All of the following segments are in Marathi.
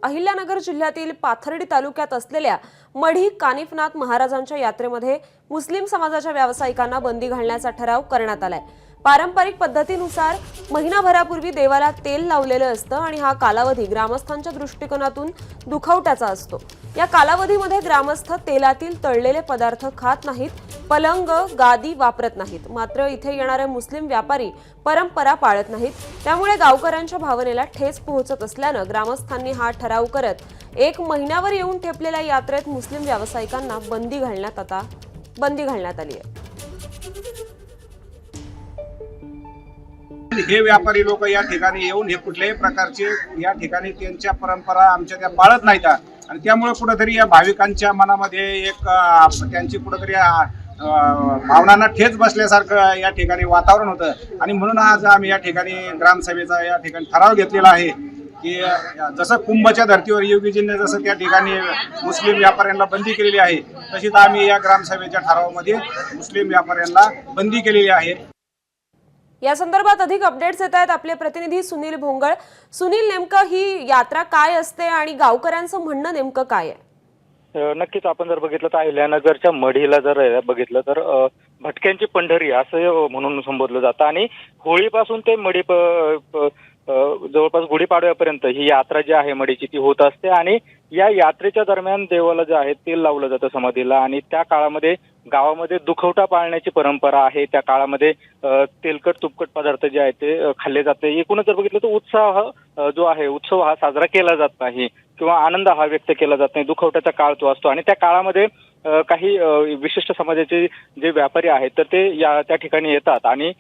अहिल्यानगर जिल्ह्यातील पाथर्डी तालुक्यात असलेल्या मढी कानिफनाथ महाराजांच्या यात्रेमध्ये मुस्लिम समाजाच्या व्यावसायिकांना बंदी घालण्याचा ठराव करण्यात आलाय। पारंपरिक पद्धतीनुसार महिनाभरापूर्वी देवाला तेल लावलेलं असतं आणि हा कालावधी ग्रामस्थांच्या दृष्टिकोनातून दुखवट्याचा असतो। या कालावधीमध्ये ग्रामस्थ तेलातील तळलेले पदार्थ खात नाहीत, पलंग गादी वापरत नाहीत। मात्र इथे येणारे मुस्लिम व्यापारी परंपरा पाळत नाहीत, त्यामुळे गावकऱ्यांच्या भावनेला ठेच पोहोचत असल्यानं ग्रामस्थांनी हा ठराव करत 1 महिन्यावर येऊन ठेपलेल्या यात्रेत मुस्लिम व्यावसायिकांना बंदी घालण्यात आली आहे। हे व्यापारी लोक या ठिकाणी येऊन हे कुठल्याही प्रकारचे या ठिकाणी त्यांच्या परंपरा आमच्या त्या पाळत नाहीत आणि त्यामुळे कुठेतरी या भाविकांच्या मनामध्ये एक त्यांची कुठेतरी भावनांना ठेच बसल्यासारखं या ठिकाणी वातावरण होतं आणि म्हणून आज आम्ही या ठिकाणी ग्रामसभेचा या ठिकाणी ठराव घेतलेला आहे की जसं कुंभच्या धर्तीवर योगीजींनी जसं त्या ठिकाणी मुस्लिम व्यापाऱ्यांना बंदी केलेली आहे, तशीच आम्ही या ग्रामसभेच्या ठरावामध्ये मुस्लिम व्यापाऱ्यांना बंदी केलेली आहे। या संदर्भात अधिक अपडेट्स येत आहेत आपले प्रतिनिधी सुनील भोंगळ। सुनील, नेमकं ही यात्रा काय असते आणि गावकऱ्यांचं म्हणणं नेमकं काय आहे? नक्कीच आपण जर बघितलं तर अहिल्यानगरच्या मढीला जर बघितलं तर भटक्यांची पंढरी असं म्हणून संबोधलं जातं आणि होळीपासून ते मढी जवळपास गुढीपाडव्यापर्यंत ही यात्रा जी आहे मढीची ती होत असते आणि या यात्रेच्या दरम्यान देवाला जे आहे तेल लावलं जातं समाधीला आणि त्या काळामध्ये गावामध्ये दुखवटा पाळण्याची परंपरा आहे। त्या काळामध्ये तेलकट तुपकट पदार्थ जे आहेत ते खाल्ले जाते। एकूणच जर बघितलं तर उत्साह जो आहे उत्सव हा साजरा केला जात नाही किंवा आनंद हा व्यक्त केला जात नाही, दुखवट्याचा काळ तो असतो आणि त्या काळामध्ये काही विशिष्ट समाजाचे जे व्यापारी आहेत तर ते त्या ठिकाणी येतात आणि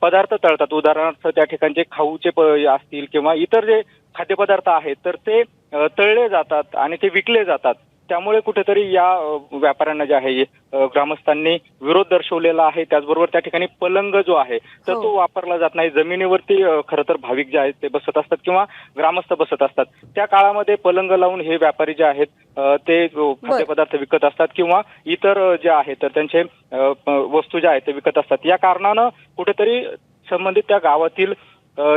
पदार्थ तळतात। उदाहरणार्थ त्या ठिकाणचे खाऊचे असतील किंवा इतर जे खाद्यपदार्थ आहेत तर ते तळले जातात आणि ते विकले जातात। त्यामुळे कुठेतरी या व्यापाऱ्यांना जे आहे ग्रामस्थांनी विरोध दर्शवलेला आहे। त्याचबरोबर त्या ठिकाणी पलंग जो आहे तर तो वापरला जात नाही। जमिनीवरती खरं तर भाविक जे आहेत ते बसत असतात किंवा ग्रामस्थ बसत असतात। त्या काळामध्ये पलंग लावून हे व्यापारी जे आहेत ते खाद्यपदार्थ विकत असतात किंवा इतर जे आहेत तर त्यांचे वस्तू ज्या आहेत ते विकत असतात। या कारणानं कुठेतरी संबंधित त्या गावातील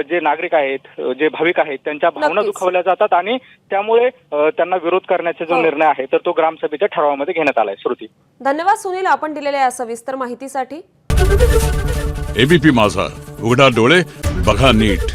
जे नागरिक आहेत, जे भाविक आहेत त्यांच्या भावना दुखावल्या जातात आणि त्यामुळे त्यांना विरोध करण्याचा जो निर्णय आहे तर तो ग्रामसभेच्या ठरावामध्ये घेण्यात आलाय। श्रुती, धन्यवाद सुनील, आपण दिलेल्या या सविस्तर माहितीसाठी। एबीपी माझा, उघडा डोळे बघा नीट।